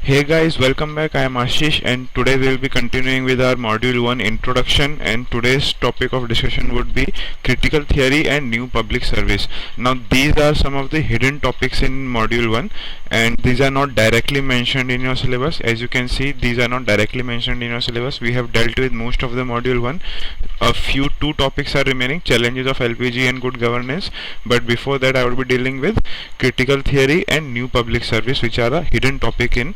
Hey guys, welcome back. I am Ashish and today we will be continuing with our module 1 introduction, and today's topic of discussion would be critical theory and new public service. Now these are some of the hidden topics in module 1, and these are not directly mentioned in your syllabus. As you can see, these are not directly mentioned in your syllabus. We have dealt with most of the module 1. A few two topics are remaining: challenges of LPG and good governance. But before that I would be dealing with critical theory and new public service, which are a hidden topic in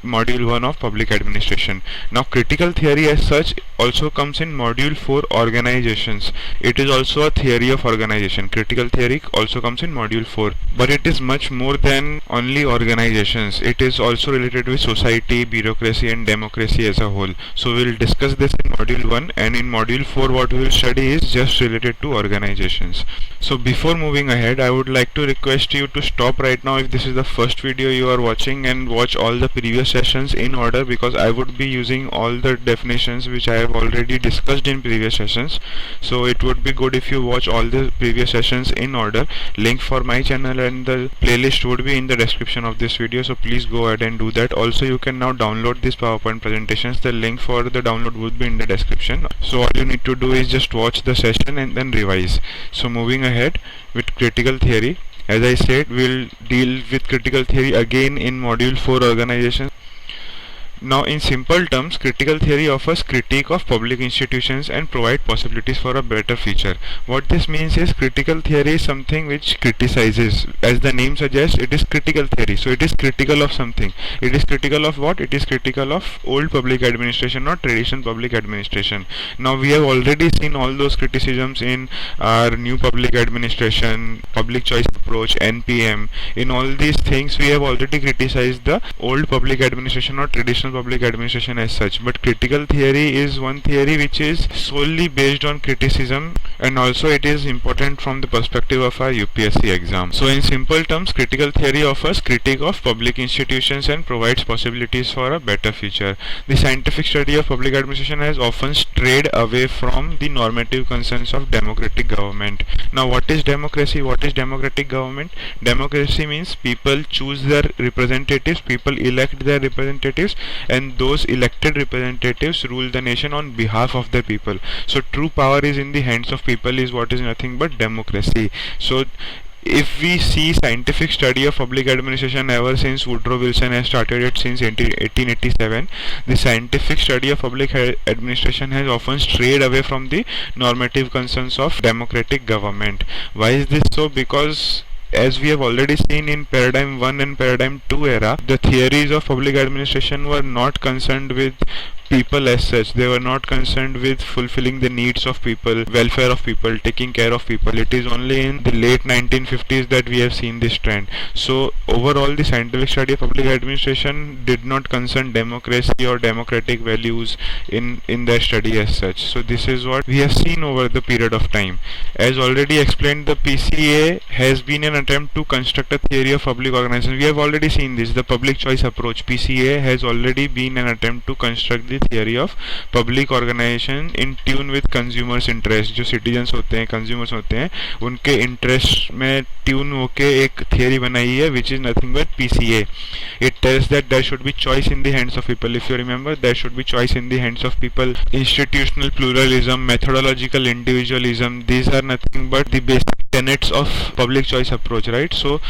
module 1 of public administration. Now critical theory as such also comes in module 4, organizations. It is also a theory of organization. Critical theory also comes in module 4, but it is much more than only organizations. It is also related with society, bureaucracy and democracy as a whole. So we will discuss this in module 1, and in module 4 what we will study is just related to organizations. So before moving ahead, I would like to request you to stop right now if this is the first video you are watching, and watch all the previous sessions in order, because I would be using all the definitions which I have already discussed in previous sessions. So it would be good if you watch all the previous sessions in order. Link for my channel and the playlist would be in the description of this video, so please go ahead and do that. Also you can now download these PowerPoint presentations. The link for the download would be in the description. So all you need to do is just watch the session and then revise. So moving ahead with critical theory, as I said, we'll deal with critical theory again in module 4, organization. Now in simple terms, critical theory offers critique of public institutions and provide possibilities for a better future. What this means is, critical theory is something which criticizes. As the name suggests, it is critical theory. So it is critical of something. It is critical of what? It is critical of old public administration or traditional public administration. Now we have already seen all those criticisms in our new public administration, public choice approach, NPM. In all these things we have already criticized the old public administration or traditional public administration as such. But critical theory is one theory which is solely based on criticism, and also it is important from the perspective of our UPSC exam. So in simple terms, critical theory offers critique of public institutions and provides possibilities for a better future. The scientific study of public administration has often strayed away from the normative concerns of democratic government. Now what is democracy? What is democratic government? Democracy means people choose their representatives, people elect their representatives, and those elected representatives rule the nation on behalf of the people. So true power is in the hands of people is what is nothing but democracy. So if we see scientific study of public administration ever since Woodrow Wilson has started it since 1887, the scientific study of public administration has often strayed away from the normative concerns of democratic government. Why is this so? Because as we have already seen in paradigm 1 and paradigm 2 era, the theories of public administration were not concerned with people as such. They were not concerned with fulfilling the needs of people, welfare of people, taking care of people. It is only in the late 1950s that we have seen this trend. So overall, the scientific study of public administration did not concern democracy or democratic values in their study as such. So this is what we have seen over the period of time. As already explained, the PCA has been an attempt to construct a theory of public organization. We have already seen this. The public choice approach, PCA, has already been an attempt to construct the theory of public organization in tune with consumers interest. जो citizens होते हैं, consumers होते हैं, उनके interest में tune होके एक theory बनाई है, which is nothing but PCA. It tells that there should be choice in the hands of people. If you remember, there should be choice in the hands of people. Institutional pluralism, methodological individualism, these are nothing but the basic tenets of public choice approach, right? So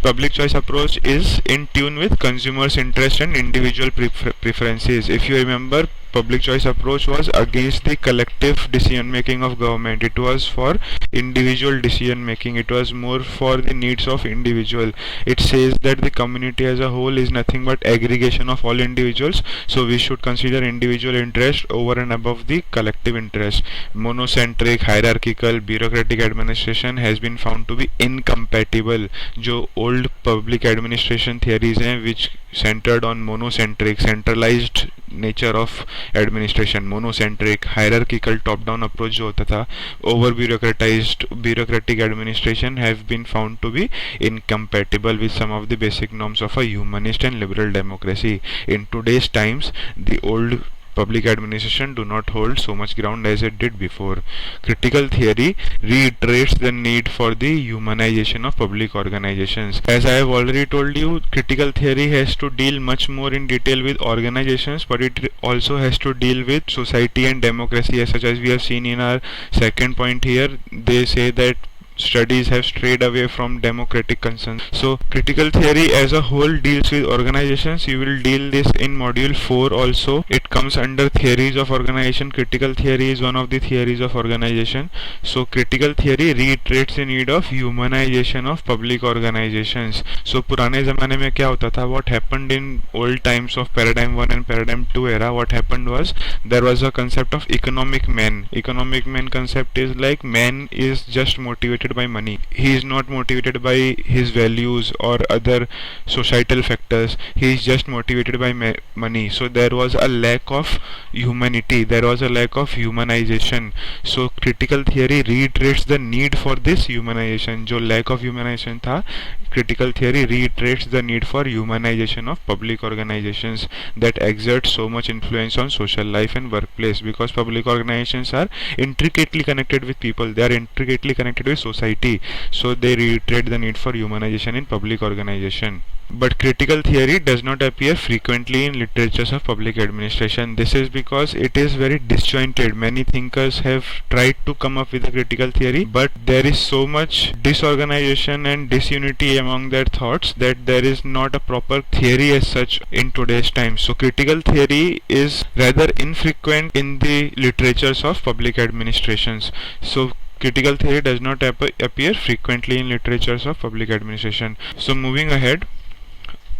public choice approach is in tune with consumers interest and individual preferences. If you remember, public choice approach was against the collective decision making of government. It was for individual decision making. It was more for the needs of individual. It says that the community as a whole is nothing but aggregation of all individuals, so we should consider individual interest over and above the collective interest. Monocentric, hierarchical, bureaucratic administration has been found to be incompatible. जो old public administration theories हैं, which centered on monocentric, centralized nature of administration, monocentric, hierarchical top down approach जो होता था, over bureaucratized bureaucratic administration have been found to be incompatible with some of the basic norms of a humanist and liberal democracy. In today's times, the old public administration do not hold so much ground as it did before. Critical theory reiterates the need for the humanization of public organizations. As I have already told you, critical theory has to deal much more in detail with organizations, but it also has to deal with society and democracy, as such as we have seen in our second point here. They say that studies have strayed away from democratic concerns. So critical theory as a whole deals with organizations. You will deal this in module 4 also. It comes under theories of organization. Critical theory is one of the theories of organization. So critical theory reiterates the need of humanization of public organizations. So पुराने ज़माने में क्या होता था? What happened in old times of paradigm 1 and paradigm 2 era? What happened was there was a concept of economic man. Economic man concept is like man is just motivated by money. He is not motivated by his values or other societal factors. He is just motivated by money. So there was a lack of humanity. There was a lack of humanization. So critical theory reiterates the need for this humanization. जो lack of humanization था, critical theory reiterates the need for humanization of public organizations that exert so much influence on social life and workplace, because public organizations are intricately connected with people. They are intricately connected with society. So they reiterate the need for humanization in public organization. But critical theory does not appear frequently in literatures of public administration. This is because it is very disjointed. Many thinkers have tried to come up with a critical theory, but there is so much disorganization and disunity among their thoughts that there is not a proper theory as such in today's time. So critical theory is rather infrequent in the literatures of public administrations. So critical theory does not appear frequently in literatures of public administration. So moving ahead,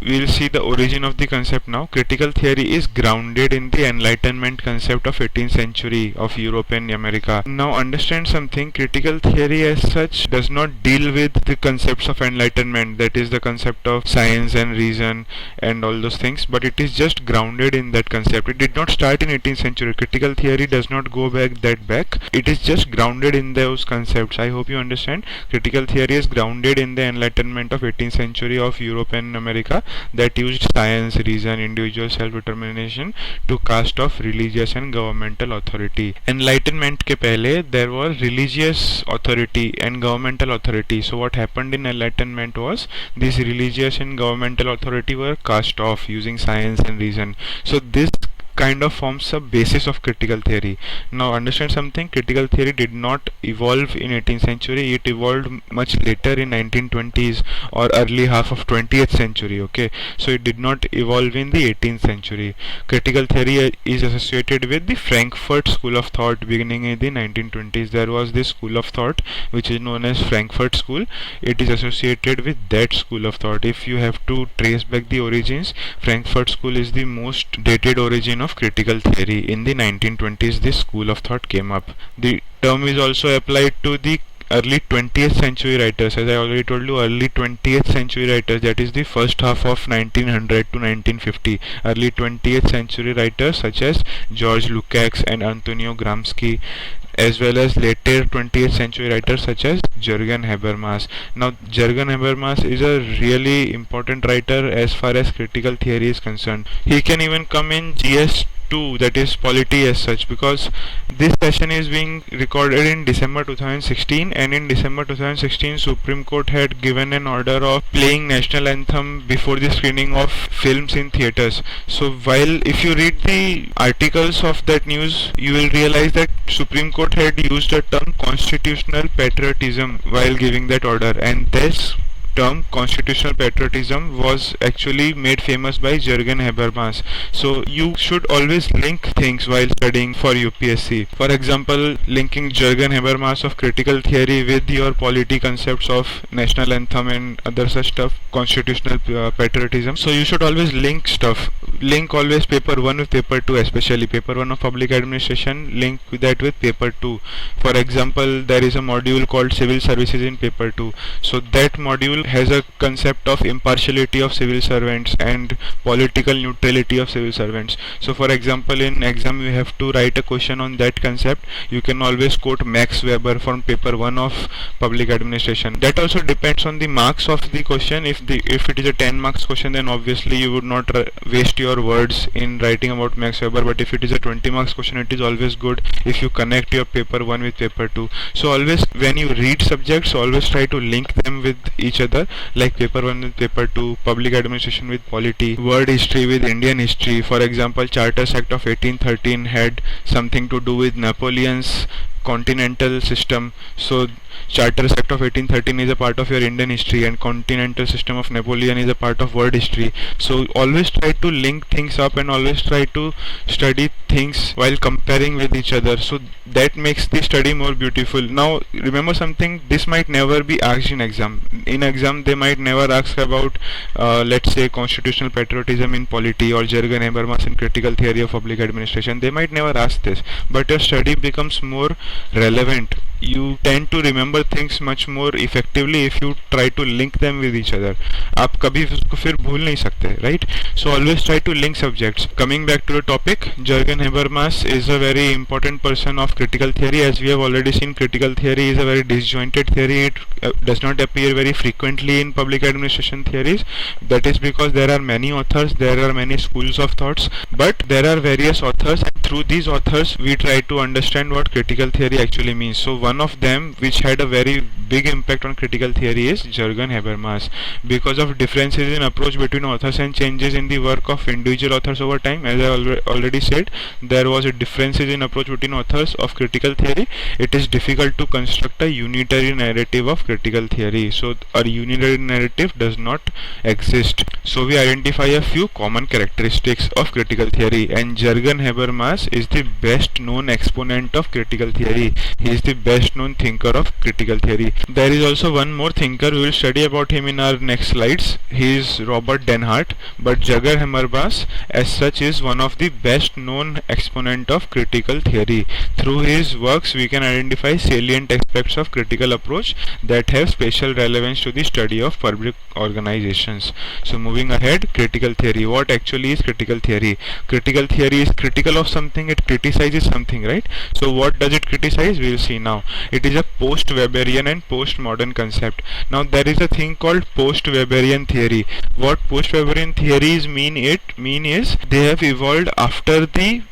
we will see the origin of the concept now. Critical theory is grounded in the Enlightenment concept of 18th century of Europe and America. Now understand something, critical theory as such does not deal with the concepts of Enlightenment, that is the concept of science and reason and all those things, but it is just grounded in that concept. It did not start in 18th century. Critical theory does not go back that back. It is just grounded in those concepts. I hope you understand. Critical theory is grounded in the Enlightenment of 18th century of Europe and America that used science, reason, individual self-determination to cast off religious and governmental authority. Enlightenment के पहले there was religious authority and governmental authority. So what happened in Enlightenment was this religious and governmental authority were cast off using science and reason. So this kind of forms a basis of critical theory. Now understand something, critical theory did not evolve in 18th century, it evolved much later in 1920s or early half of 20th century. Okay, so it did not evolve in the 18th century. Critical theory is associated with the Frankfurt School of Thought beginning in the 1920s. There was this school of thought which is known as Frankfurt School. It is associated with that school of thought. If you have to trace back the origins, Frankfurt School is the most dated origin of critical theory. In the 1920s this school of thought came up. The term is also applied to the early 20th century writers. As I already told you, early 20th century writers, that is the first half of 1900 to 1950. Early 20th century writers such as George Lukács and Antonio Gramsci, as well as later 20th century writers such as Jürgen Habermas. Now Jürgen Habermas is a really important writer as far as critical theory is concerned. He can even come in GS2, that is polity as such, because this session is being recorded in December 2016, and in December 2016 Supreme Court had given an order of playing national anthem before the screening of films in theatres. So while if you read the articles of that news, you will realize that Supreme Court had used the term constitutional patriotism while giving that order, and this term constitutional patriotism was actually made famous by Jürgen Habermas. So you should always link things while studying for UPSC. For example, linking Jürgen Habermas of critical theory with your polity concepts of national anthem and other such stuff, constitutional patriotism. So you should always link stuff. Link always paper 1 with paper 2, especially paper 1 of public administration, link that with paper 2. For example, there is a module called civil services in paper 2. So that module has a concept of impartiality of civil servants and political neutrality of civil servants. So for example, in exam you have to write a question on that concept. You can always quote Max Weber from paper 1 of public administration. That also depends on the marks of the question. If it is a 10 marks question, then obviously you would not waste your words in writing about Max Weber. But if it is a 20 marks question, it is always good if you connect your paper 1 with paper 2. So always when you read subjects, always try to link them with each other, like paper 1 with paper 2, public administration with polity, world history with Indian history. For example, Charters Act of 1813 had something to do with Napoleon's continental system. So Charters Act of 1813 is a part of your Indian history, and continental system of Napoleon is a part of world history. So always try to link things up and always try to study things while comparing with each other. So that makes the study more beautiful. Now remember something, this might never be asked in exam. In exam they might never ask about let's say constitutional patriotism in polity or Jürgen Habermas in critical theory of public administration. They might never ask this, but your study becomes more relevant. You tend to remember things much more effectively if you try to link them with each other. आप कभी उसको फिर भूल नहीं सकते, right? So always try to link subjects. Coming back to the topic, Jürgen Habermas is a very important person of critical theory. As we have already seen, critical theory is a very disjointed theory. It does not appear very frequently in public administration theories. That is because there are many authors, there are many schools of thoughts, but there are various authors, and through these authors we try to understand what critical theory actually means. So one of them which had a very big impact on critical theory is Jürgen Habermas. Because of differences in approach between authors and changes in the work of individual authors over time, as I already said, there was a differences in approach between authors of critical theory. It is difficult to construct a unitary narrative of critical theory. So a unitary narrative does not exist. So we identify a few common characteristics of critical theory, and Jürgen Habermas is the best known exponent of critical theory. He is the best known thinker of critical theory. There is also one more thinker, we will study about him in our next slides. He is Robert Denhart, but Jürgen Habermas as such is one of the best known exponent of critical theory. Through his works we can identify salient aspects of critical approach that have special relevance to the study of public organizations. So moving ahead, critical theory. What actually is critical theory? Critical theory is critical of something, it criticizes something, right? So what does it criticize? We will see now. It is a post-Weberian and post-modern concept. Now there is a thing called post-Weberian theory. What post-Weberian theories mean is they have evolved after the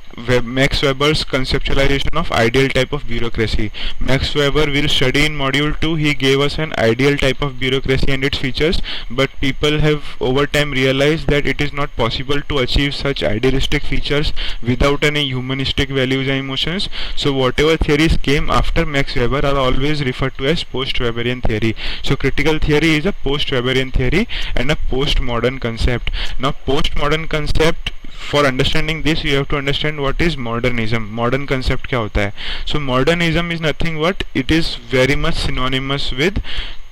Max Weber's conceptualization of ideal type of bureaucracy. Max Weber will study in module 2. He gave us an ideal type of bureaucracy and its features, but people have over time realized that it is not possible to achieve such idealistic features without any humanistic values and emotions. So whatever theories came after Max Weber are always referred to as post-Weberian theory. So critical theory is a post-Weberian theory and a post-modern concept. Now post-modern concept, for understanding this you have to understand what is modernism. Modern concept क्या होता है? So modernism is nothing but it is very much synonymous with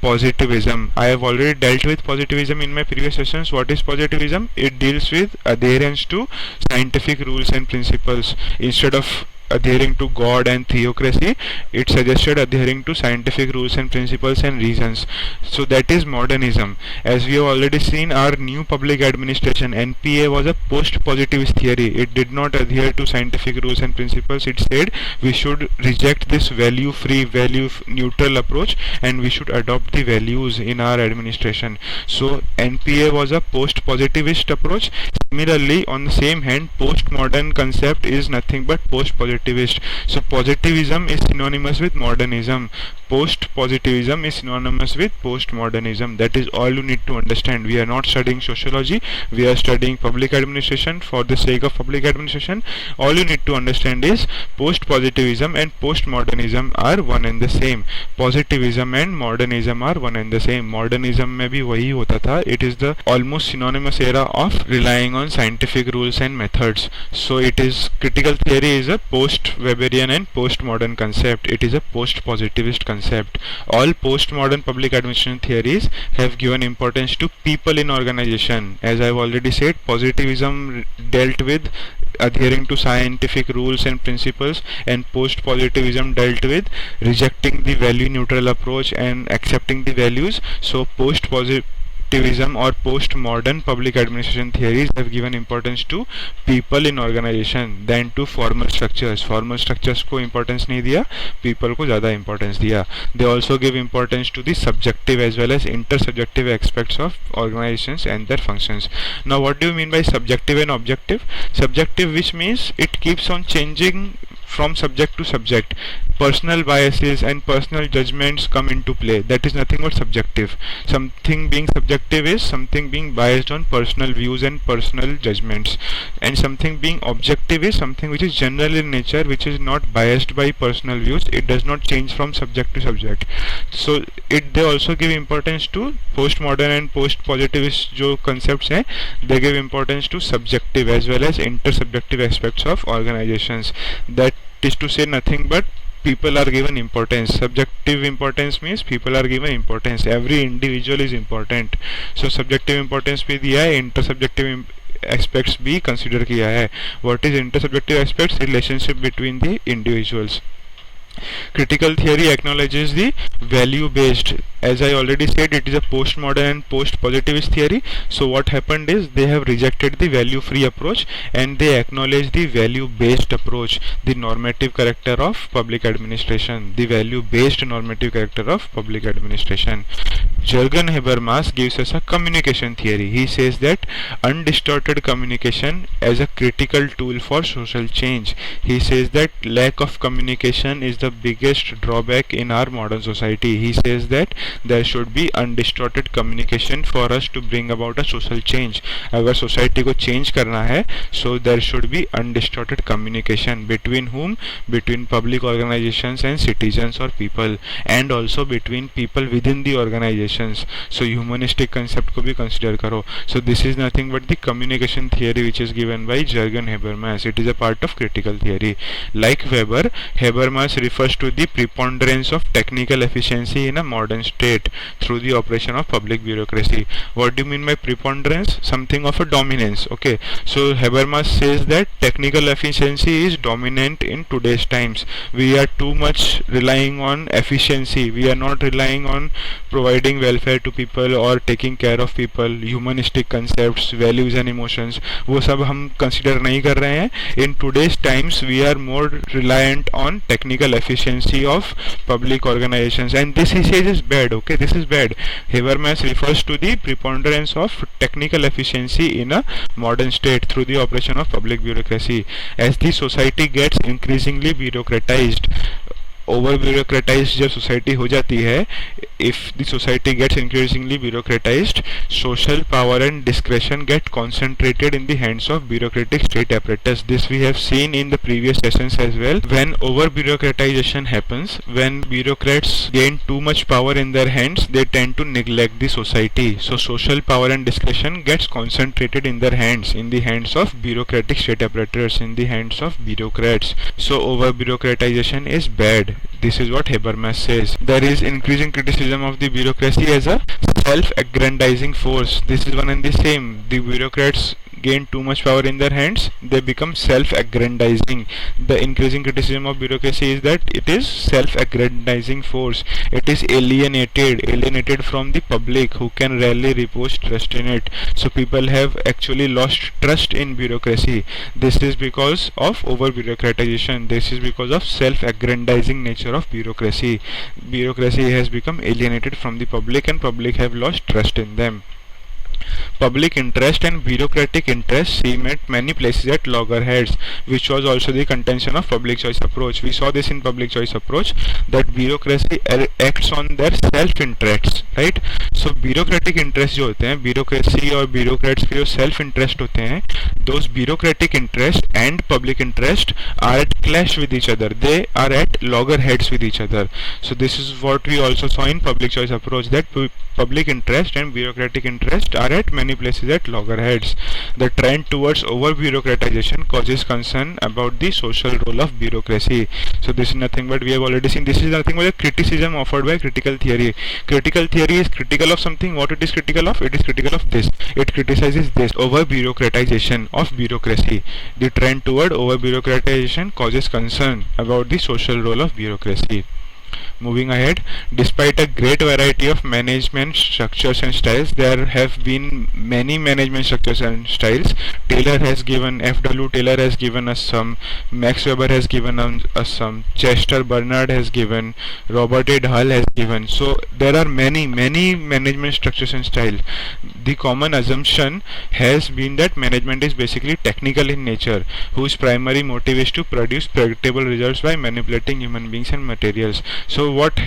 positivism. I have already dealt with positivism in my previous sessions. What is positivism? It deals with adherence to scientific rules and principles. Instead of adhering to God and theocracy, it suggested adhering to scientific rules and principles and reasons. So that is modernism. As we have already seen, our new public administration NPA was a post-positivist theory. It did not adhere to scientific rules and principles. It said we should reject this value-free, value-neutral approach and we should adopt the values in our administration. So NPA was a post-positivist approach. Similarly, on the same hand, post-modern concept is nothing but post-positivist. So positivism is synonymous with modernism. Post-positivism is synonymous with post-modernism. That is all you need to understand. We are not studying sociology. We are studying public administration for the sake of public administration. All you need to understand is post-positivism and post-modernism are one and the same. Positivism and modernism are one and the same. Modernism में भी वही होता था. It is the almost synonymous era of relying on scientific rules and methods. So it is critical theory is a post-Weberian and post-modern concept. It is a post-positivist concept. All post-modern public administration theories have given importance to people in organization. As I have already said, positivism dealt with adhering to scientific rules and principles, and post positivism dealt with rejecting the value neutral approach and accepting the values. So post positivism or post-modern public administration theories have given importance to people in organization than to formal structures. Formal structures को importance नहीं दिया, people को ज़्यादा importance दिया. They also give importance to the subjective as well as intersubjective aspects of organizations and their functions. Now what do you mean by subjective and objective? Subjective, which means it keeps on changing from subject to subject. Personal biases and personal judgments come into play. That is nothing but subjective. Something being subjective is something being biased on personal views and personal judgments, and something being objective is something which is general in nature, which is not biased by personal views. It does not change from subject to subject. So they also give importance to postmodern and post positivist जो concepts हैं, they give importance to subjective as well as intersubjective aspects of organizations. That is to say nothing but people are given importance. Subjective importance means people are given importance. Every individual is important. So subjective importance भी दिया है, intersubjective aspects भी consider किया है. What is intersubjective aspects? Relationship between the individuals. Critical theory acknowledges the value based. As I already said, it is a postmodern and post positivist theory. So what happened is they have rejected the value free approach and they acknowledge the value based approach, the normative character of public administration, the value based normative character of public administration. Jürgen Habermas gives us a communication theory. He says that undistorted communication as a critical tool for social change. He says that lack of communication is the biggest drawback in our modern society. He says that there should be undistorted communication for us to bring about a social change. अगर society को change करना है, so there should be undistorted communication between whom? Between public organizations and citizens or people, and also between people within the organizations. So humanistic concept को भी consider करो. So this is nothing but the communication theory which is given by Jürgen Habermas. It is a part of critical theory. Like Weber, Habermas refers to the preponderance of technical efficiency in a modern state through the operation of public bureaucracy. What do you mean by preponderance? Something of a dominance. Okay, so Habermas says that technical efficiency is dominant in today's times. We are too much relying on efficiency. We are not relying on providing welfare to people or taking care of people. Humanistic concepts, values and emotions, वो सब हम consider नहीं कर रहे हैं. In today's times we are more reliant on technical efficiency of public organizations, and this he says is bad. Okay, this is bad. Habermas refers to the preponderance of technical efficiency in a modern state through the operation of public bureaucracy. As the society gets increasingly bureaucratized, over bureaucratized जब society हो जाती है, if the society gets increasingly bureaucratized, social power and discretion get concentrated in the hands of bureaucratic state apparatus. This we have seen in the previous sessions as well. When over bureaucratization happens, when bureaucrats gain too much power in their hands, they tend to neglect the society. So social power and discretion gets concentrated in their hands, in the hands of bureaucratic state apparatus, in the hands of bureaucrats. So over bureaucratization is bad. This is what Habermas says. There is increasing criticism of the bureaucracy as a self-aggrandizing force. This is one and the same. The bureaucrats gain too much power in their hands, they become self-aggrandizing. The increasing criticism of bureaucracy is that it is self-aggrandizing force. It is alienated from the public, who can rarely repose trust in it. So people have actually lost trust in bureaucracy. This is because of over-bureaucratization. This is because of self-aggrandizing nature of bureaucracy. Bureaucracy has become alienated from the public and public have lost trust in them. Public interest and bureaucratic interest seem at many places at loggerheads, which was also the contention of public choice approach. We saw this in public choice approach, that bureaucracy acts on their self-interests, right? So bureaucratic interest जो होते हैं, bureaucracy और bureaucrats के जो self-interest होते हैं, those bureaucratic interest and public interest are at clash with each other. They are at loggerheads with each other. So this is what we also saw in public choice approach, that public interest and bureaucratic interest are at many many places at loggerheads. The trend towards over bureaucratization causes concern about the social role of bureaucracy. So this is nothing but we have already seen. This is nothing but a criticism offered by critical theory. Critical theory is critical of something. What it is critical of? It is critical of this. It criticizes this over bureaucratization of bureaucracy. The trend toward over bureaucratization causes concern about the social role of bureaucracy. Moving ahead, despite a great variety of management structures and styles, there have been many management structures and styles. Taylor has given, F.W. Taylor has given us some, Max Weber has given us some, Chester Bernard has given, Robert A. Hull has given. So there are many management structures and style. The common assumption has been that management is basically technical in nature, whose primary motive is to produce predictable results by manipulating human beings and materials. So what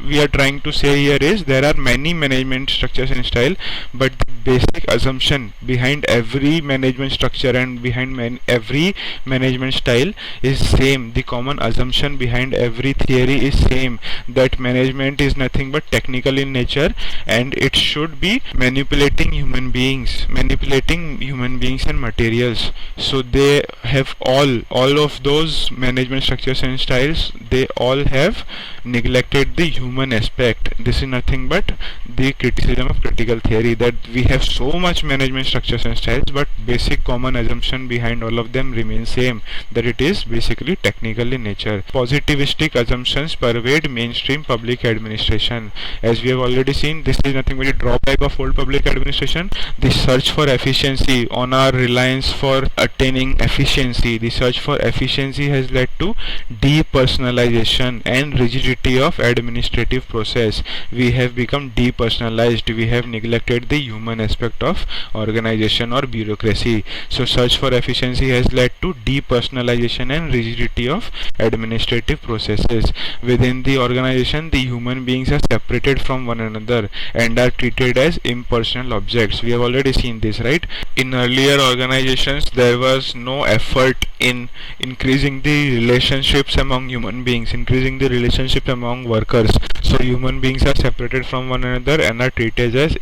we are trying to say here is there are many management structures and style, but the basic assumption behind every management structure and behind every management style is same. The common assumption behind every theory is same, that management is nothing but technical in nature and it should be manipulating human beings and materials. So they have all of those management structures and styles, they all have neglected the human aspect. This is nothing but the criticism of critical theory, that we have so much management structures and styles, but basic common assumption behind all of them remains same, that it is basically technical in nature. Positivistic assumptions pervade mainstream public administration. As we have already seen, this is nothing but a drawback of old public administration. The search for efficiency, on our reliance for attaining efficiency, the search for efficiency has led to depersonalization and rigidity of administrative process. We have become depersonalized. We have neglected the human aspect of organization or bureaucracy. So search for efficiency has led to depersonalization and rigidity of administrative processes. Within the organization, the human beings are separated from one another and are treated as impersonal objects. We have already seen this, right? In earlier organizations, there was no effort in increasing the relationships among human beings, increasing the relationship among workers. So human beings are separated from one another and are treated as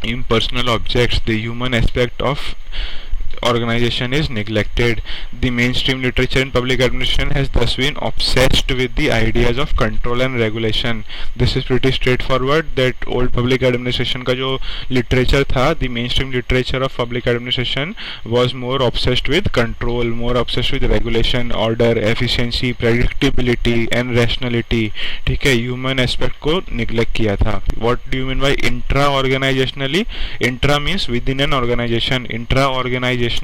impersonal objects. The human aspect of organization is neglected. The mainstream literature in public administration has thus been obsessed with the ideas of control and regulation. This is pretty straightforward, that old public administration का जो literature था, the mainstream literature of public administration was more obsessed with control, more obsessed with regulation, order, efficiency, predictability and rationality. ठीक है, human aspect को neglect किया था. What do you mean by intra-organizationally? Intra means within an organization. Intra-organizationally,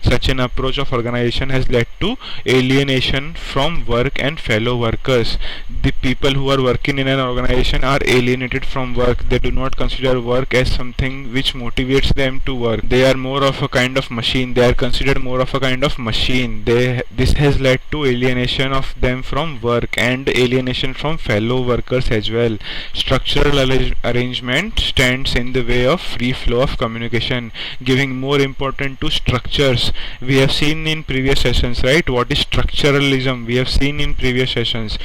such an approach of organization has led to alienation from work and fellow workers. The people who are working in an organization are alienated from work. They do not consider work as something which motivates them to work. They are more of a kind of machine. They are considered more of a kind of machine. This has led to alienation of them from work and alienation from fellow workers as well. Structural arrangement stands in the way of free flow of communication, giving more importance to structures. We have seen in previous sessions, right? What is structuralism? We have seen in previous sessions,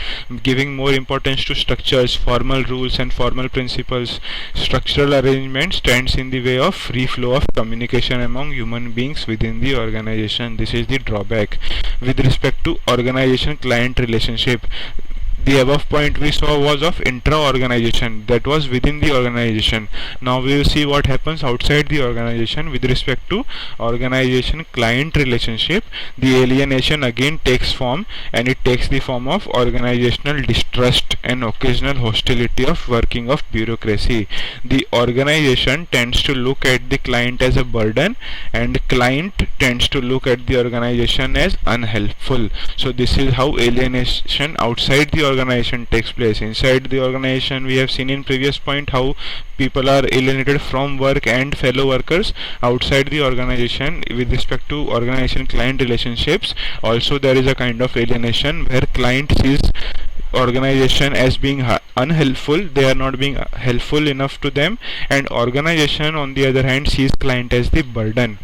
giving more importance to structures, formal rules and formal principles. Structural arrangement stands in the way of free flow of communication among human beings within the organization. This is the drawback. With respect to organization client relationship, the above point we saw was of intra-organization, that was within the organization. Now we will see what happens outside the organization with respect to organization-client relationship. The alienation again takes form, and it takes the form of organizational distrust and occasional hostility of working of bureaucracy. The organization tends to look at the client as a burden, and client tends to look at the organization as unhelpful. So this is how alienation outside the organization takes place. Inside the organization, we have seen in previous point how people are alienated from work and fellow workers. Outside the organization, with respect to organization client relationships, also there is a kind of alienation where client sees organization as being unhelpful. They are not being helpful enough to them, and organization on the other hand sees client as the burden.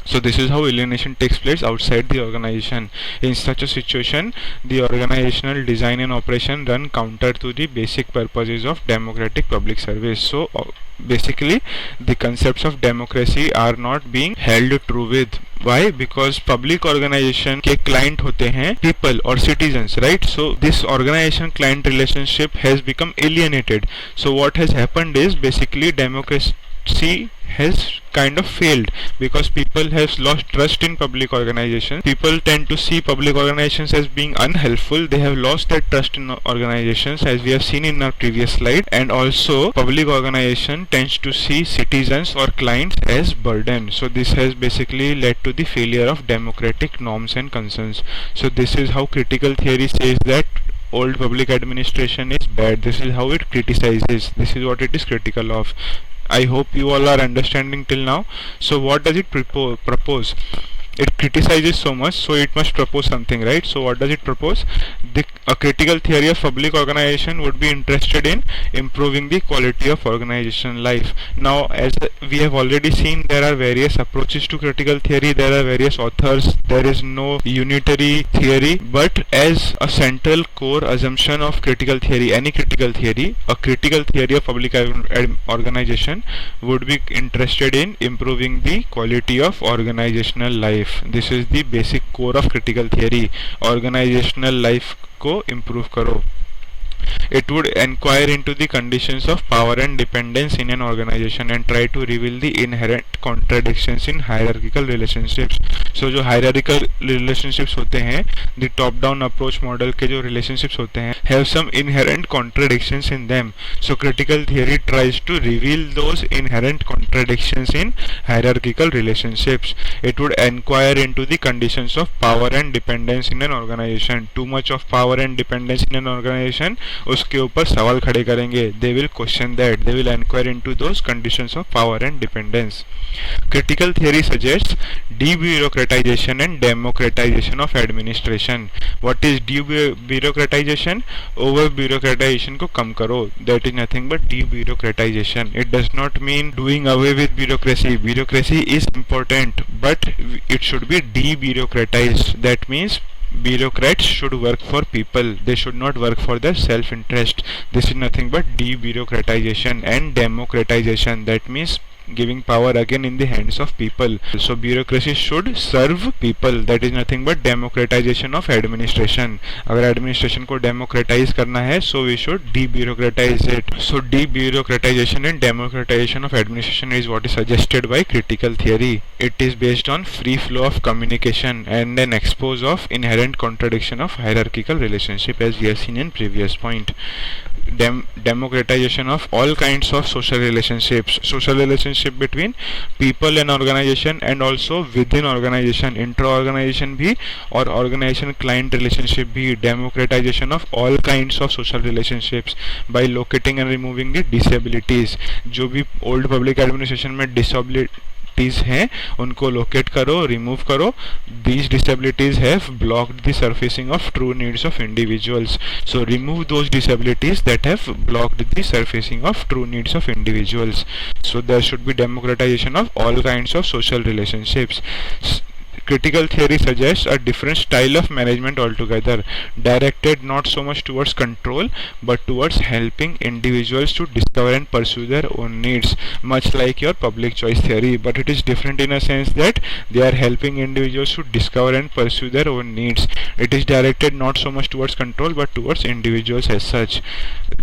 So this is how alienation takes place outside the organization. In such a situation, the organizational design and operation run counter to the basic purposes of democratic public service. So basically, the concepts of democracy are not being held true with. Why? Because public organization के client होते हैं people or citizens, right? So this organization client relationship has become alienated. So what has happened is basically democracy has kind of failed because people have lost trust in public organizations. People tend to see public organizations as being unhelpful. They have lost their trust in organizations, as we have seen in our previous slide, and also public organization tends to see citizens or clients as burden. So this has basically led to the failure of democratic norms and concerns. So this is how critical theory says that old public administration is bad. This is how it criticizes. This is what it is critical of. I hope you all are understanding till now. So what does it propose? It criticizes so much, so it must propose something, right? So what does it propose? A critical theory of public organization would be interested in improving the quality of organization life. Now, as we have already seen, there are various approaches to critical theory. There are various authors. There is no unitary theory, but as a central core assumption of critical theory, any critical theory, a critical theory of public organization would be interested in improving the quality of organizational life. This is the basic core of critical theory. Organizational life को improve करो. It would inquire into the conditions of power and dependence in an organization and try to reveal the inherent contradictions in hierarchical relationships. So जो hierarchical relationships होते हैं, the top down approach model के जो relationships होते हैं, have some inherent contradictions in them. So critical theory tries to reveal those inherent contradictions in hierarchical relationships. It would inquire into the conditions of power and dependence in an organization. Too much of power and dependence in an organization, उसके ऊपर सवाल खड़े करेंगे. They will question that. They will inquire into those conditions of power and dependence. Critical theory suggests debureaucratization and democratization of administration. What is debureaucratization? Over bureaucratization को कम करो. That is nothing but debureaucratization. It does not mean doing away with bureaucracy. Bureaucracy is important, but it should be debureaucratized. That means bureaucrats should work for people. They should not work for their self-interest. This is nothing but debureaucratization and democratization. That means giving power again in the hands of people. So bureaucracy should serve people. That is nothing but democratization of administration. अगर administration को democratize करना है, so we should debureaucratize it. So debureaucratization and democratization of administration is what is suggested by critical theory. It is based on free flow of communication and an expose of inherent contradiction of hierarchical relationship, as we have seen in previous point. Democratization of all kinds of social relationships between people and organization, and also within organization, intra-organization भी और organization client relationship भी. Democratization of all kinds of social relationships by locating and removing the disabilities. जो भी old public administration में disabilities हैं उनको locate करो, remove करो. These disabilities have blocked the surfacing of true needs of individuals. So remove those disabilities that have blocked the surfacing of true needs of individuals. So there should be democratization of all kinds of social relationships. Critical theory suggests a different style of management altogether, directed not so much towards control but towards helping individuals to discover and pursue their own needs, much like your public choice theory, but it is different in a sense that they are helping individuals to discover and pursue their own needs. It is directed not so much towards control but towards individuals as such.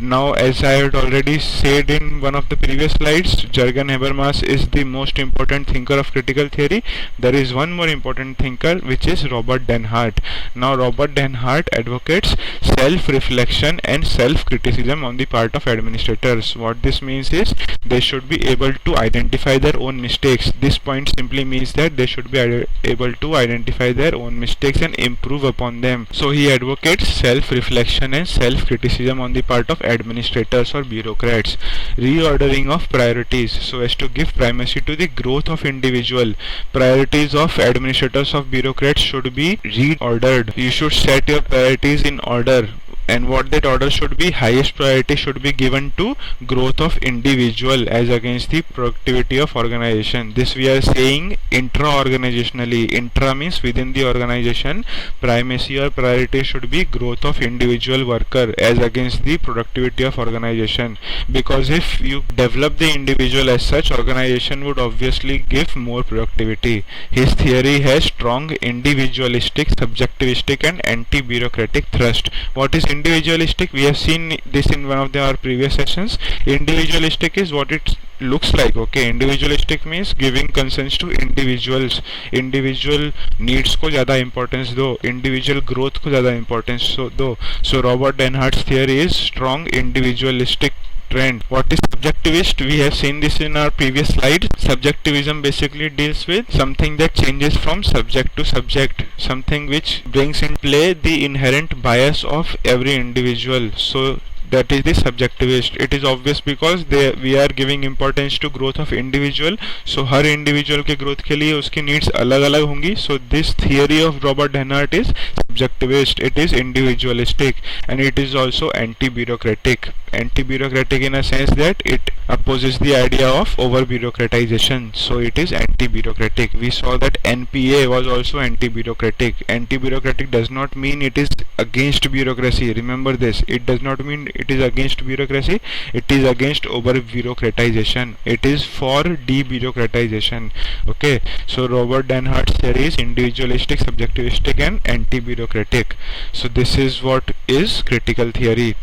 Now, as I had already said in one of the previous slides, Jürgen Habermas is the most important thinker of critical theory. There is one more important thinker, which is Robert Denhart. Now Robert Denhart advocates self-reflection and self-criticism on the part of administrators. What this means is they should be able to identify their own mistakes. This point simply means that they should be able to identify their own mistakes and improve upon them. So he advocates self-reflection and self-criticism on the part of administrators or bureaucrats. Reordering of priorities so as to give primacy to the growth of individual. Priorities of administrators of bureaucrats should be reordered. You should set your priorities in order, and what that order should be, highest priority should be given to growth of individual as against the productivity of organization. This we are saying intra-organizationally. Intra means within the organization, primacy or priority should be growth of individual worker as against the productivity of organization, because if you develop the individual as such, organization would obviously give more productivity. His theory has strong individualistic, subjectivistic and anti-bureaucratic thrust. What is individualistic? We have seen this in one of our previous sessions. Individualistic is what it looks like. Okay, individualistic means giving concerns to individuals, individual needs को ज़्यादा importance दो, individual growth को ज़्यादा importance दो. So Robert Denhart's theory is strong individualistic trend. What is subjectivist? We have seen this in our previous slide. Subjectivism basically deals with something that changes from subject to subject, something which brings in play the inherent bias of every individual. So that is the subjectivist. It is obvious because we are giving importance to growth of individual. So her individual के growth के लिए उसकी needs अलग अलग होंगी. So this theory of Robert Denhart is subjectivist. It is individualistic and it is also anti-bureaucratic. Anti-bureaucratic in a sense that it opposes the idea of over-bureaucratization. So it is anti-bureaucratic. We saw that NPA was also anti-bureaucratic. Anti-bureaucratic does not mean it is against bureaucracy. Remember this. It does not mean it is against bureaucracy. It is against over-bureaucratization. It is for de-bureaucratization. Okay. So Robert Denhart's theory is individualistic, subjectivistic and anti-bureaucratic. So this is what is critical theory.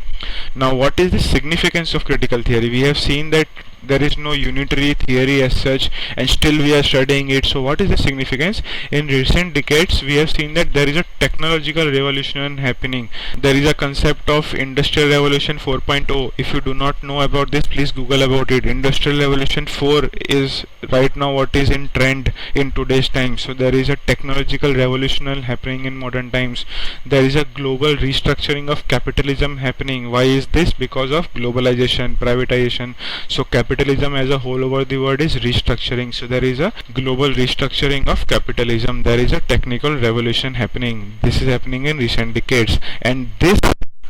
Now what is the significance of critical theory? We have seen that there is no unitary theory as such and still we are studying it. So what is the significance? In recent decades we have seen that there is a technological revolution happening. There is a concept of Industrial Revolution 4.0. If you do not know about this, please Google about it. Industrial Revolution 4 is right now what is in trend in today's time. So there is a technological revolution happening in modern times. There is a global restructuring of capitalism happening. Why is this? Because of globalization, privatization. So capitalism as a whole over the world is restructuring. So there is a global restructuring of capitalism. There is a technical revolution happening. This is happening in recent decades, and this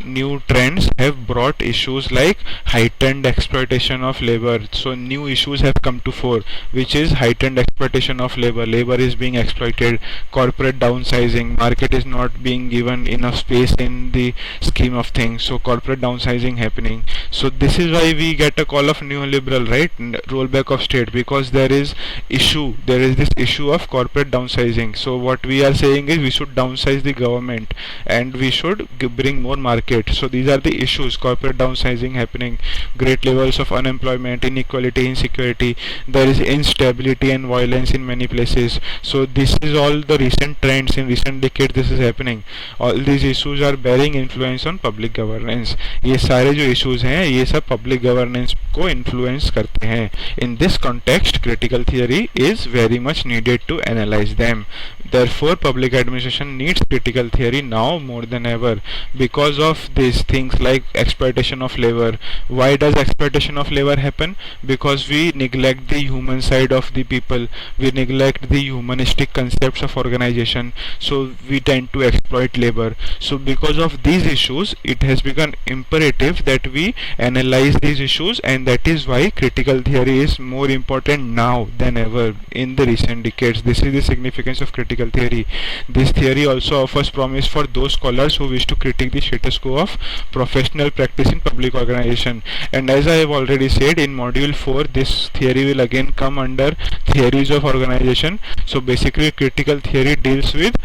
new trends have brought issues like heightened exploitation of labor. So new issues have come to fore, which is heightened exploitation of labor. Labor is being exploited, corporate downsizing, market is not being given enough space in the scheme of things. So corporate downsizing happening. So this is why we get a call of neoliberal, right? Rollback of state, because there is this issue of corporate downsizing. So what we are saying is we should downsize the government and we should bring more market. So these are the issues: corporate downsizing happening, great levels of unemployment, inequality, insecurity, there is instability and violence in many places. So this is all the recent trends in recent decades. This is happening. All these issues are bearing influence on public governance. ये सारे जो issues हैं ये सब public governance को influence करते हैं. In this context, critical theory is very much needed to analyze them. Therefore, public administration needs critical theory now more than ever because of these things like exploitation of labor. Why does exploitation of labor happen? Because we neglect the human side of the people. We neglect the humanistic concepts of organization. So we tend to exploit labor. So because of these issues, it has become imperative that we analyze these issues, and that is why critical theory is more important now than ever in the recent decades. This is the significance of critical theory. This theory also offers promise for those scholars who wish to critique the status quo of professional practice in public organization. And as I have already said, in module 4 this theory will again come under theories of organization. So basically critical theory deals with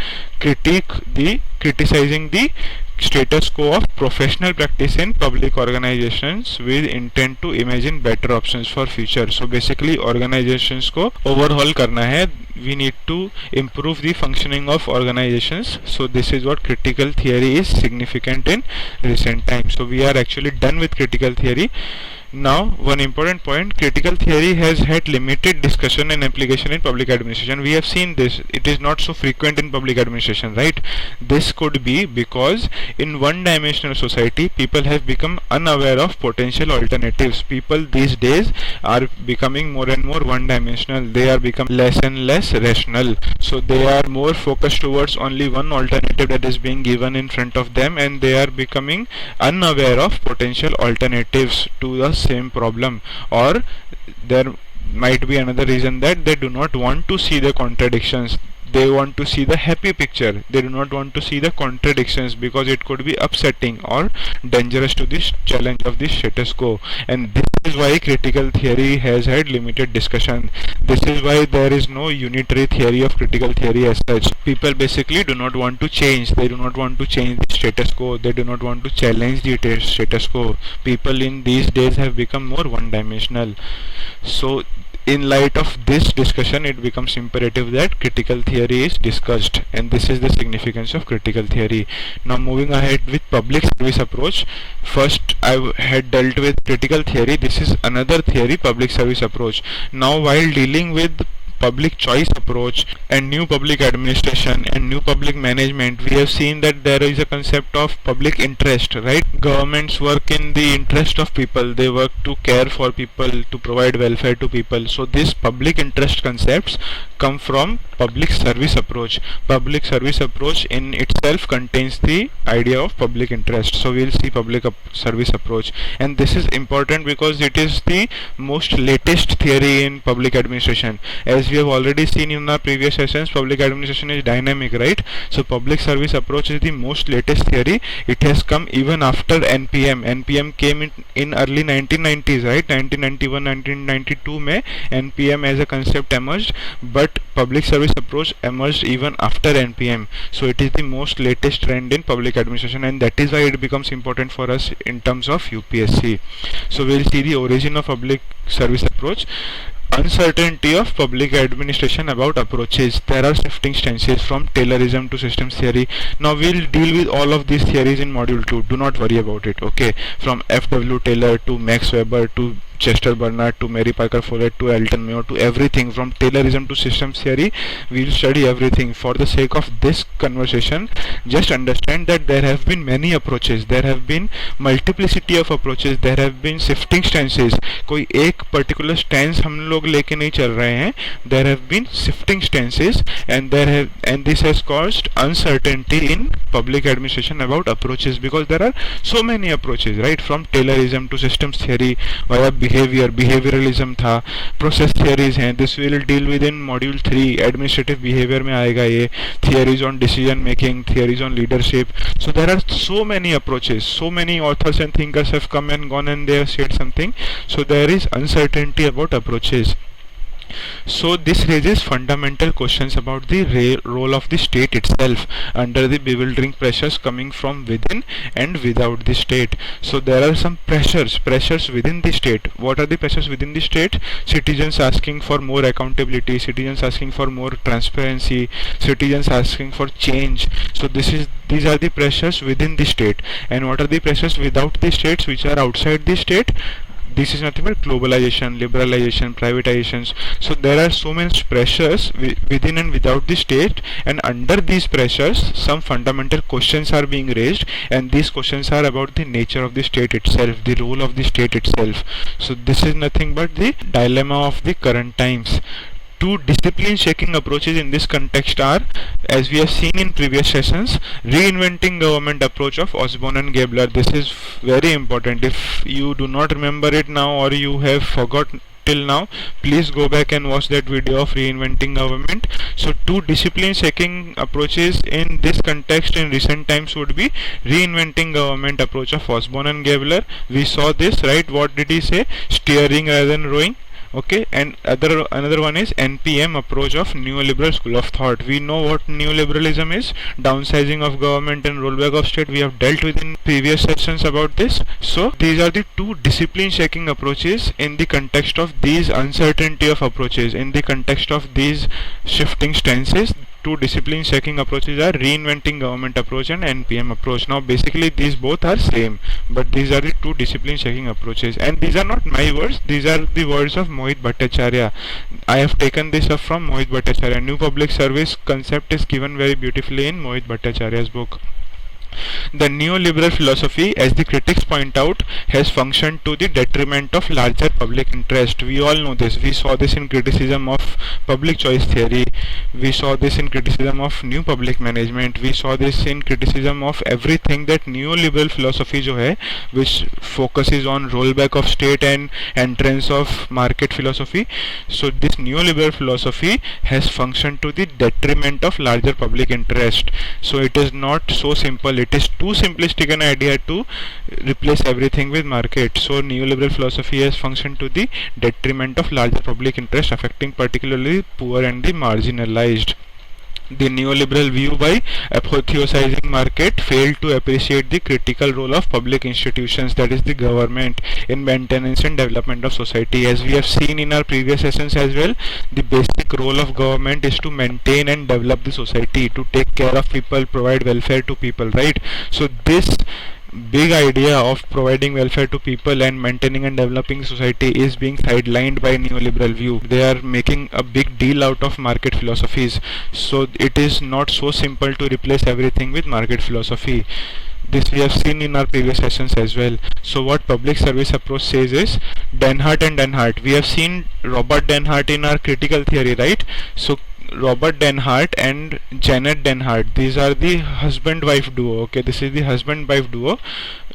criticizing the status quo of professional practice in public organizations with intent to imagine better options for future. So basically organizations को overhaul करना है. We need to improve the functioning of organizations. So this is what critical theory is significant in recent times. So we are actually done with critical theory. Now one important point: critical theory has had limited discussion and application in public administration. We have seen this. It is not so frequent in public administration, right? This could be because in one-dimensional society people have become unaware of potential alternatives. People these days are becoming more and more one-dimensional. They are becoming less and less rational. So they are more focused towards only one alternative that is being given in front of them, and they are becoming unaware of potential alternatives to the same problem, or their might be another reason that they do not want to see the contradictions. They want to see the happy picture. They do not want to see the contradictions because it could be upsetting or dangerous to this challenge of the status quo. And this is why critical theory has had limited discussion. This is why there is no unitary theory of critical theory as such. People basically do not want to change. They do not want to change the status quo. They do not want to challenge the status quo. People in these days have become more one-dimensional. So in light of this discussion, it becomes imperative that critical theory is discussed, and this is the significance of critical theory. Now moving ahead with public service approach. First I had dealt with critical theory. This is another theory, public service approach. Now while dealing with public choice approach and new public administration and new public management, we have seen that there is a concept of public interest, right? Governments work in the interest of people. They work to care for people, to provide welfare to people. So this public interest concepts come from public service approach. Public service approach in itself contains the idea of public interest. So we'll see public service approach, and this is important because it is the most latest theory in public administration. As we have already seen in our previous sessions, public administration is dynamic, right? So public service approach is the most latest theory. It has come even after NPM. NPM came in early 1990s, right? 1991, 1992 में NPM as a concept emerged, but public service approach emerged even after NPM. So it is the most latest trend in public administration, and that is why it becomes important for us in terms of UPSC. So we'll see the origin of public service approach. Uncertainty of public administration about approaches. There are shifting stances from Taylorism to systems theory. Now we'll deal with all of these theories in module 2. Do not worry about it, okay? From F.W. Taylor to Max Weber to Chester Bernard to Mary Parker Follett to Elton Mayo to everything from Taylorism to systems theory. We'll study everything. For the sake of this conversation, just understand that there have been many approaches. There have been multiplicity of approaches. There have been shifting stances. कोई एक particular stance हम लोग लेके नहीं चल रहे हैं. There have been shifting stances, and this has caused uncertainty in public administration about approaches because there are so many approaches, right? From Taylorism to systems theory via behavioralism था, process theories हैं. This will deal with in module 3. Administrative behavior में आएगा ये. Theories on decision making, theories on leadership. So there are so many approaches. So many authors and thinkers have come and gone and they have said something. So there is uncertainty about approaches. So this raises fundamental questions about the role of the state itself under the bewildering pressures coming from within and without the state. So there are some pressures within the state. What are the pressures within the state? Citizens asking for more accountability, citizens asking for more transparency, citizens asking for change. So these are the pressures within the state. And what are the pressures without the states, which are outside the state? This is nothing but globalization, liberalization, privatizations. So there are so many pressures within and without the state, and under these pressures some fundamental questions are being raised, and these questions are about the nature of the state itself, the role of the state itself. So this is nothing but the dilemma of the current times. Two discipline shaking approaches in this context are, as we have seen in previous sessions, reinventing government approach of Osborne and Gabler. This is very important. If you do not remember it now or you have forgotten till now, please go back and watch that video of reinventing government. So two discipline shaking approaches in this context in recent times would be reinventing government approach of Osborne and Gabler. We saw this, right? What did he say? Steering rather than rowing. Okay, and another one is NPM approach of neoliberal school of thought. We know what neoliberalism is, downsizing of government and rollback of state. We have dealt with in previous sessions about this. So these are the two discipline shaking approaches in the context of these uncertainty of approaches, in the context of these shifting stances. Two discipline shaking approaches are reinventing government approach and NPM approach. Now basically these both are same, but these are the two discipline shaking approaches, and these are not my words, these are the words of Mohit Bhattacharya. I have taken this up from Mohit Bhattacharya. New public service concept is given very beautifully in Mohit Bhattacharya's book. The neoliberal philosophy, as the critics point out, has functioned to the detriment of larger public interest. We all know this. We saw this in criticism of public choice theory. We saw this in criticism of new public management. We saw this in criticism of everything that neoliberal philosophy जो है, which focuses on rollback of state and entrance of market philosophy. So this neoliberal philosophy has functioned to the detriment of larger public interest. So it is not so simple. It is too simplistic an idea to replace everything with market. So neoliberal philosophy has functioned to the detriment of larger public interest, affecting particularly poor and the marginalized. The neoliberal view, by apotheosizing market, failed to appreciate the critical role of public institutions, that is the government, in maintenance and development of society. As we have seen in our previous sessions as well, the basic role of government is to maintain and develop the society, to take care of people, provide welfare to people, right? So this big idea of providing welfare to people and maintaining and developing society is being sidelined by neoliberal view. They are making a big deal out of market philosophies. So it is not so simple to replace everything with market philosophy. This we have seen in our previous sessions as well. So what public service approach says is Denhart and Denhart. We have seen Robert Denhart in our critical theory, right? So Robert Denhart and Janet Denhart, these are the husband-wife duo. Okay, this is the husband-wife duo.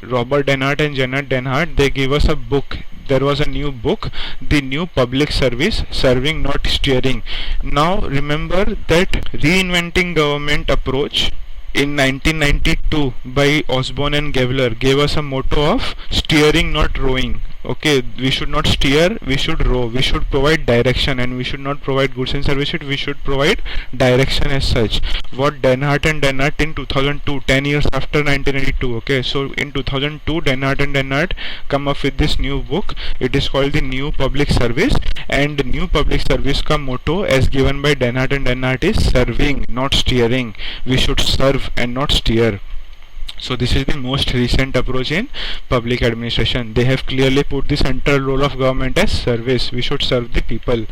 Robert Denhart and Janet Denhart, they gave us a book. There was a new book, The New Public Service, Serving Not Steering. Now remember that reinventing government approach in 1992 by Osborne and Gavler gave us a motto of steering not rowing. Okay, we should not steer, we should row. We should provide direction, and we should not provide goods and services, we should provide direction as such. What Denhart and Denhart in 2002, 10 years after 1982, okay, so in 2002 Denhart and Denhart come up with this new book. It is called The New Public Service, and the New Public Service ka motto as given by Denhart and Denhart is serving, not steering. We should serve and not steer. So this is the most recent approach in public administration. They have clearly put the central role of government as service. We should serve the people.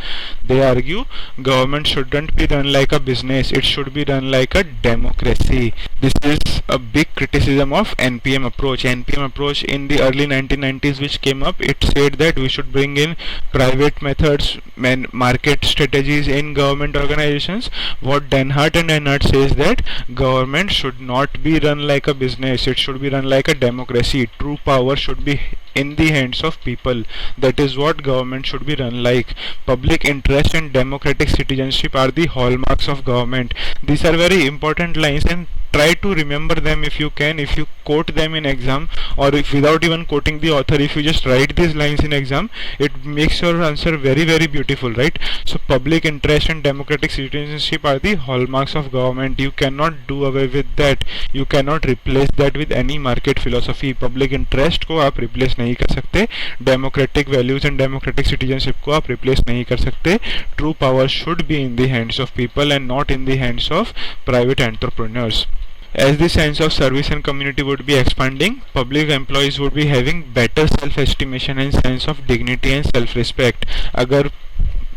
They argue government shouldn't be run like a business. It should be run like a democracy. This is a big criticism of NPM approach. NPM approach in the early 1990s which came up, it said that we should bring in private methods and market strategies in government organizations. What Denhart and Denhart says that government should not be run like a business. It should be run like a democracy. True power should be in the hands of people. That is what government should be run like. Public interest and democratic citizenship are the hallmarks of government. These are very important lines, and try to remember them if you can. If you quote them in exam, or if without even quoting the author, if you just write these lines in exam, it makes your answer very very beautiful, right? So public interest and democratic citizenship are the hallmarks of government. You cannot do away with that. You cannot replace that with any market philosophy. Public interest को आप replace नहीं कर सकते, democratic values and democratic citizenship को आप replace नहीं कर सकते. True power should be in the hands of people and not in the hands of private entrepreneurs. As the sense of service and community would be expanding, public employees would be having better self-estimation and sense of dignity and self-respect. अगर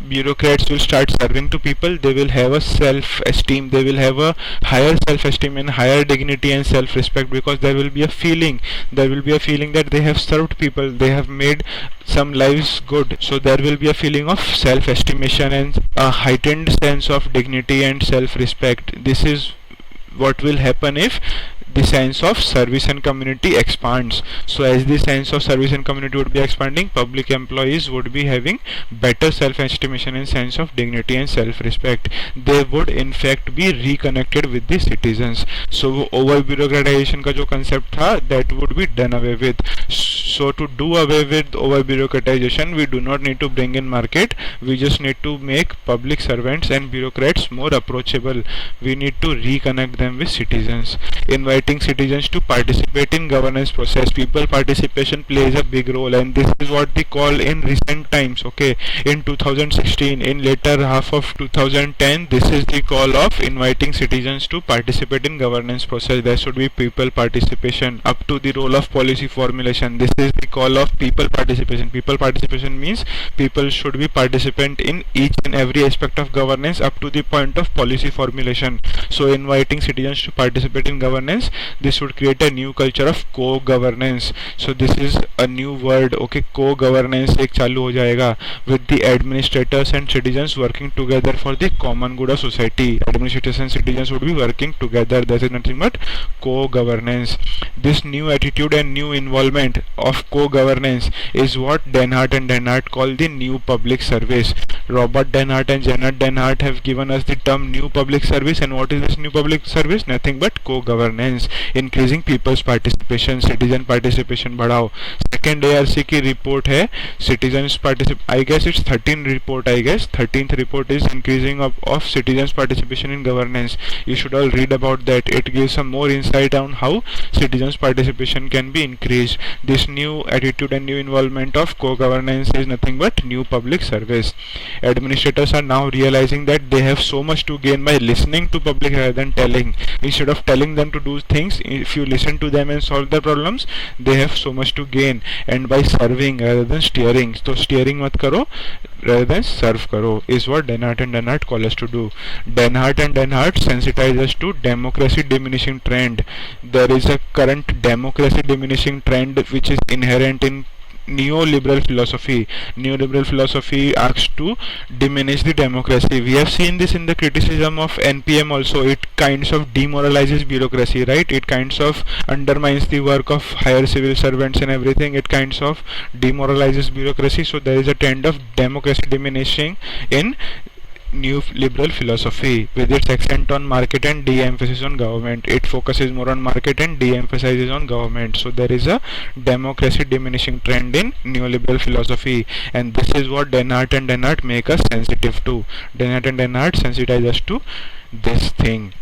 bureaucrats will start serving to people, they will have a self-esteem, they will have a higher self-esteem and higher dignity and self-respect, because there will be a feeling that they have served people, they have made some lives good. So there will be a feeling of self-estimation and a heightened sense of dignity and self-respect. This is what will happen if the sense of service and community expands. So as the sense of service and community would be expanding, public employees would be having better self-estimation and sense of dignity and self-respect. They would in fact be reconnected with the citizens. So over bureaucratization का जो concept था, that would be done away with. So to do away with over bureaucratization, we do not need to bring in market. We just need to make public servants and bureaucrats more approachable. We need to reconnect them with citizens. Inviting citizens to participate in governance process. People participation plays a big role, and this is what they call in recent times, okay, in 2016, in later half of 2010, this is the call of inviting citizens to participate in governance process. There should be people participation up to the role of policy formulation. This is the call of people participation. People participation means people should be participant in each and every aspect of governance up to the point of policy formulation. So inviting citizens to participate in governance this would create a new culture of co-governance. So this is a new word, okay, co-governance एक चालू हो जाएगा with the administrators and citizens working together for the common good of society. Administrators and citizens would be working together. That is nothing but co-governance. This new attitude and new involvement of co-governance is what Denhart and Denhart call the new public service. Robert Denhart and Janet Denhart have given us the term new public service. And what is this new public service? Nothing but co-governance, increasing people's participation, citizen participation बढ़ाओ. Second ARC की report है citizens participation. I guess it's 13 report. I guess 13th report is increasing of citizens participation in governance. You should all read about that. It gives some more insight on how citizens participation can be increased. This new attitude and new involvement of co-governance is nothing but new public service. Administrators are now realizing that they have so much to gain by listening to public rather than telling. Instead of telling them to do things, if you listen to them and solve their problems, they have so much to gain. And by serving rather than steering, so steering mat karo, rather than serve karo, is what Denhart and Denhart call us to do. Denhart and Denhart sensitize us to democracy diminishing trend. There is a current democracy diminishing trend which is inherent in neoliberal philosophy. Neoliberal philosophy asks to diminish the democracy. We have seen this in the criticism of NPM also. It kinds of demoralizes bureaucracy, right? It kinds of undermines the work of higher civil servants and everything. It kinds of demoralizes bureaucracy. So there is a trend of democracy diminishing in new liberal philosophy, with its accent on market and de-emphasis on government. It focuses more on market and de-emphasizes on government. So there is a democracy diminishing trend in neoliberal philosophy, and this is what Denhart and Denhart make us sensitive to. Denhart and Denhart sensitize us to this thing.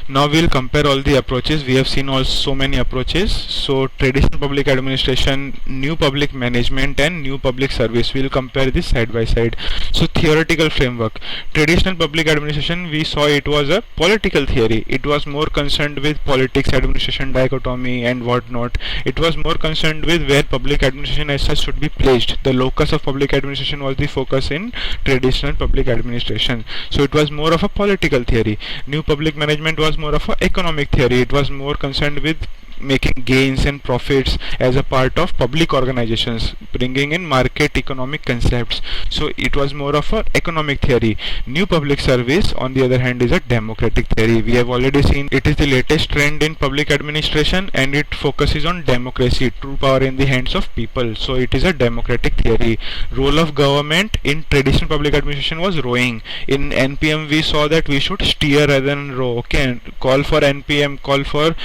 Now we'll compare all the approaches. We have seen also so many approaches. So traditional public administration, new public management, and new public service. We'll compare this side by side. So theoretical framework. Traditional public administration, we saw it was a political theory. It was more concerned with politics, administration, dichotomy and whatnot. It was more concerned with where public administration as such should be placed. The locus of public administration was the focus in traditional public administration. So it was more of a political theory. New public management was more of an economic theory. It was more concerned with making gains and profits as a part of public organizations, bringing in market economic concepts. So it was more of an economic theory. New public service, on the other hand, is a democratic theory. We have already seen it is the latest trend in public administration, and it focuses on democracy, true power in the hands of people. So it is a democratic theory. Role of government in traditional public administration was rowing. In NPM we saw that we should steer rather than row. Okay, and call for NPM, call for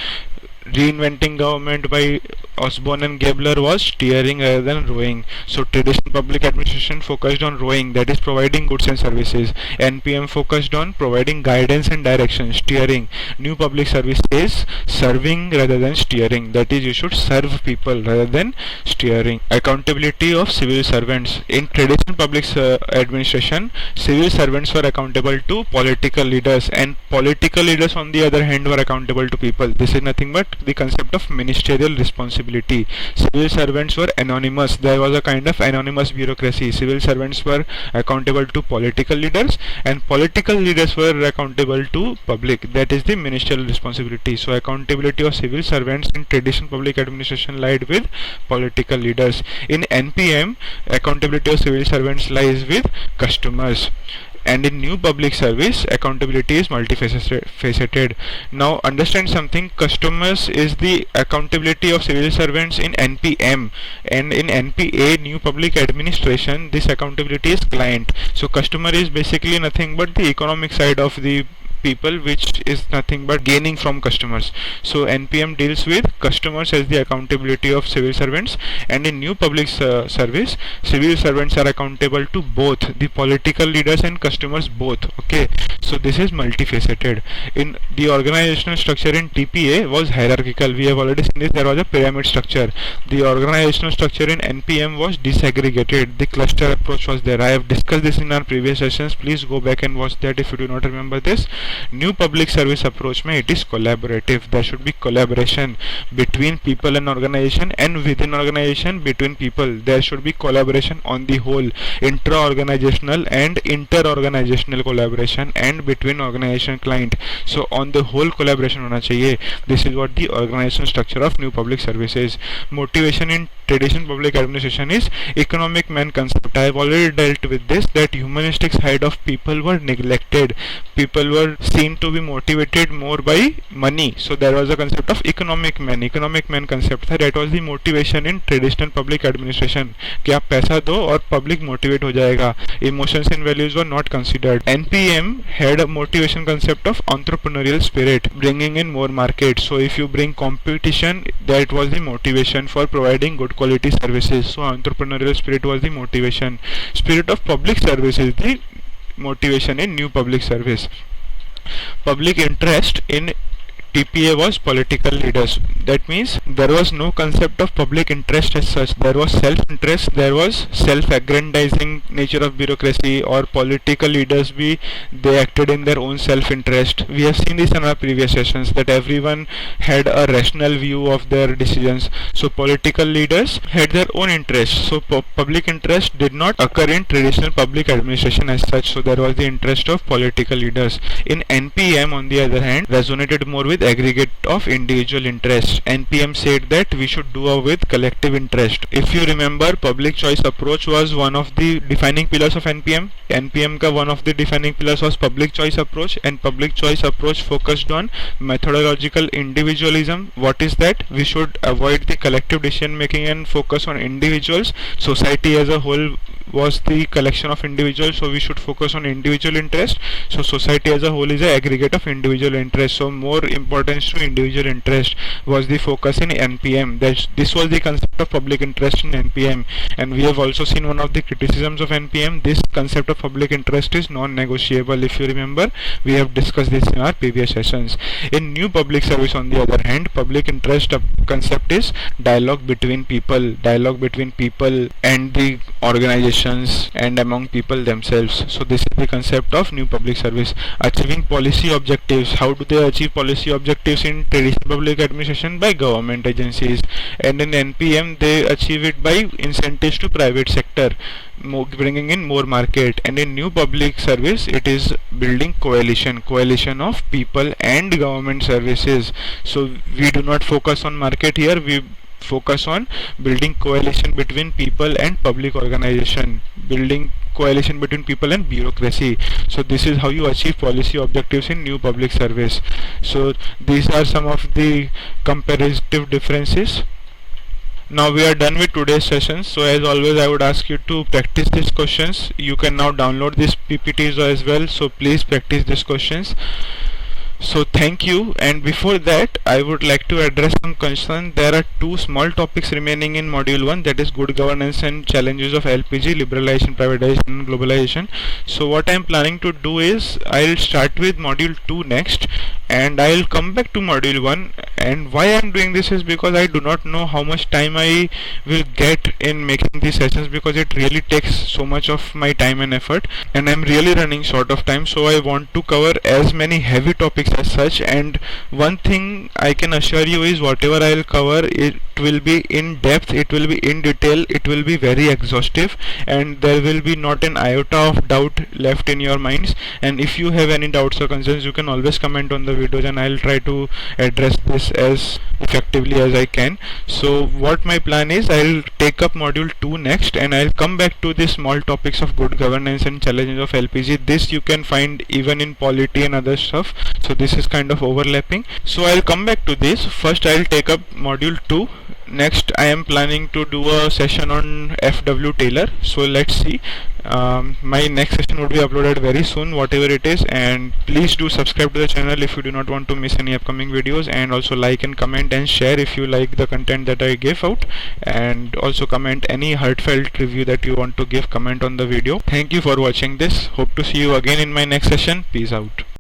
reinventing government by Osborne and Gabler was steering rather than rowing. So traditional public administration focused on rowing, that is providing goods and services. NPM focused on providing guidance and direction, steering. New public service is serving rather than steering, that is you should serve people rather than steering. Accountability of civil servants. In traditional public administration, civil servants were accountable to political leaders, and political leaders on the other hand were accountable to people. This is nothing but the concept of ministerial responsibility. Civil servants were anonymous. There was a kind of anonymous bureaucracy. Civil servants were accountable to political leaders, and political leaders were accountable to public. That is the ministerial responsibility. So accountability of civil servants in traditional public administration lied with political leaders. In NPM, accountability of civil servants lies with customers. And in new public service, accountability is multifaceted. Now understand something, customers is the accountability of civil servants in NPM, and in NPA, new public administration, this accountability is client. So customer is basically nothing but the economic side of the people, which is nothing but gaining from customers. So NPM deals with customers as the accountability of civil servants, and in new public service, civil servants are accountable to both the political leaders and customers both. Okay, so this is multifaceted. In the organizational structure in TPA was hierarchical. We have already seen this. There was a pyramid structure. The organizational structure in NPM was disaggregated. The cluster approach was there. I have discussed this in our previous sessions. Please go back and watch that if you do not remember this. New public service approach में it is collaborative. There should be collaboration between people and organization, and within organization between people there should be collaboration on the whole, intra-organizational and inter-organizational collaboration, and between organization client. So on the whole collaboration होना चाहिए. This is what the organizational structure of new public service is. Motivation in traditional public administration is economic man concept. I have already dealt with this, that humanistic side of people were neglected. People were seen to be motivated more by money. So there was a concept of economic man. Economic man concept था, that was the motivation in traditional public administration, कि आप पैसा दो और public motivate हो जाएगा. Emotions and values were not considered. NPM had a motivation concept of entrepreneurial spirit, bringing in more market. So if you bring competition, that was the motivation for providing good quality services. So entrepreneurial spirit was the motivation. Spirit of public service is the motivation in new public service. Public interest in TPA was political leaders. That means there was no concept of public interest as such. There was self-interest, there was self-aggrandizing nature of bureaucracy, or political leaders they acted in their own self-interest. We have seen this in our previous sessions, that everyone had a rational view of their decisions. So political leaders had their own interests. So public interest did not occur in traditional public administration as such. So there was the interest of political leaders. In NPM, on the other hand, resonated more with aggregate of individual interests. NPM said that we should do away with collective interest. If you remember, public choice approach was one of the defining pillars of NPM. NPM ka one of the defining pillars was public choice approach, and public choice approach focused on methodological individualism. What is that? We should avoid the collective decision making and focus on individuals. Society as a whole was the collection of individuals, so we should focus on individual interest. So society as a whole is an aggregate of individual interest, so more importance to individual interest was the focus in NPM. This was the concept of public interest in NPM, and we have also seen one of the criticisms of NPM. This concept of public interest is non-negotiable. If you remember, we have discussed this in our previous sessions. In new public service, on the other hand, public interest concept is dialogue between people and the organizations and among people themselves. So this is the concept of new public service. Achieving policy objectives. How do they achieve policy objectives in traditional public administration? By government agencies, and in NPM they achieve it by incentives to private sector, bringing in more market. And in new public service, it is building coalition of people and government services. So we do not focus on market here, we focus on building coalition between people and public organization, building coalition between people and bureaucracy. So this is how you achieve policy objectives in new public service. So these are some of the comparative differences. Now we are done with today's session. So as always, I would ask you to practice these questions. You can now download these PPTs as well, so please practice these questions. So thank you, and before that I would like to address some concern. There are two small topics remaining in module 1, that is good governance and challenges of LPG, liberalization, privatization and globalization. So what I am planning to do is I'll start with module 2 next, and I'll come back to module 1. And why I am doing this is because I do not know how much time I will get in making these sessions, because it really takes so much of my time and effort, and I'm really running short of time. So I want to cover as many heavy topics as such. And one thing I can assure you is whatever I'll cover, it will be in depth, it will be in detail, it will be very exhaustive, and there will be not an iota of doubt left in your minds. And if you have any doubts or concerns, you can always comment on the videos, and I'll try to address this as effectively as I can. So what my plan is, I'll take up module 2 next, and I'll come back to the small topics of good governance and challenges of LPG. This you can find even in polity and other stuff, so this is kind of overlapping. So I'll come back to this. First I'll take up module 2. Next I am planning to do a session on F.W. Taylor. So let's see. My next session would be uploaded very soon, whatever it is. And please do subscribe to the channel if you do not want to miss any upcoming videos, and also like and comment and share if you like the content that I give out, and also comment any heartfelt review that you want to give, comment on the video. Thank you for watching this. Hope to see you again in my next session. Peace out.